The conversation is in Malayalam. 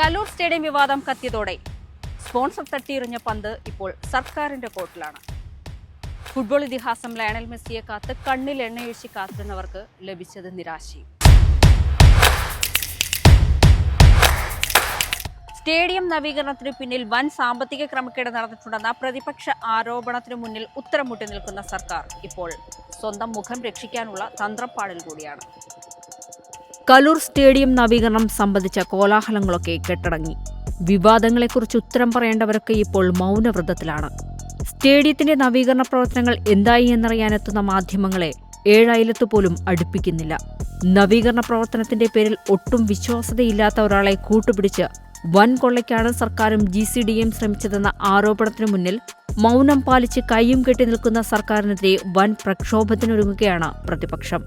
കലൂർ സ്റ്റേഡിയം വിവാദം കത്തിയതോടെ സ്പോൺസർ തട്ടിയെറിഞ്ഞ പന്ത് ഇപ്പോൾ സർക്കാരിന്റെ കോർട്ടിലാണ്. ഫുട്ബോൾ ഇതിഹാസം ലയണൽ മെസ്സിയെ കാത്ത് കണ്ണിൽ എണ്ണയൊഴിച്ച് കാത്തിരുന്നവർക്ക് ലഭിച്ചത് നിരാശയും. സ്റ്റേഡിയം നവീകരണത്തിന് പിന്നിൽ വൻ സാമ്പത്തിക ക്രമക്കേട് നടന്നിട്ടുണ്ടെന്ന പ്രതിപക്ഷ ആരോപണത്തിനു മുന്നിൽ ഉത്തരം മുട്ടി നിൽക്കുന്ന സർക്കാർ ഇപ്പോൾ സ്വന്തം മുഖം രക്ഷിക്കാനുള്ള തന്ത്രപ്പാടിൽ കൂടിയാണ്. കലൂർ സ്റ്റേഡിയം നവീകരണം സംബന്ധിച്ച കോലാഹലങ്ങളൊക്കെ കെട്ടടങ്ങി. വിവാദങ്ങളെക്കുറിച്ച് ഉത്തരം പറയേണ്ടവരൊക്കെ ഇപ്പോൾ മൗനവ്രതത്തിലാണ്. സ്റ്റേഡിയത്തിന്റെ നവീകരണ പ്രവർത്തനങ്ങൾ എന്തായി എന്നറിയാനെത്തുന്ന മാധ്യമങ്ങളെ 7 അയലത്ത് പോലും അടുപ്പിക്കുന്നില്ല. നവീകരണ പ്രവർത്തനത്തിന്റെ പേരിൽ ഒട്ടും വിശ്വാസ്യതയില്ലാത്ത ഒരാളെ കൂട്ടുപിടിച്ച് വൻ കൊള്ളയ്ക്കാണ് സർക്കാരും GCDയും ശ്രമിച്ചതെന്ന ആരോപണത്തിനു മുന്നിൽ മൗനം പാലിച്ച് കൈയും കെട്ടി നിൽക്കുന്ന സർക്കാരിനെതിരെ വൻ പ്രക്ഷോഭത്തിനൊരുങ്ങുകയാണ് പ്രതിപക്ഷം.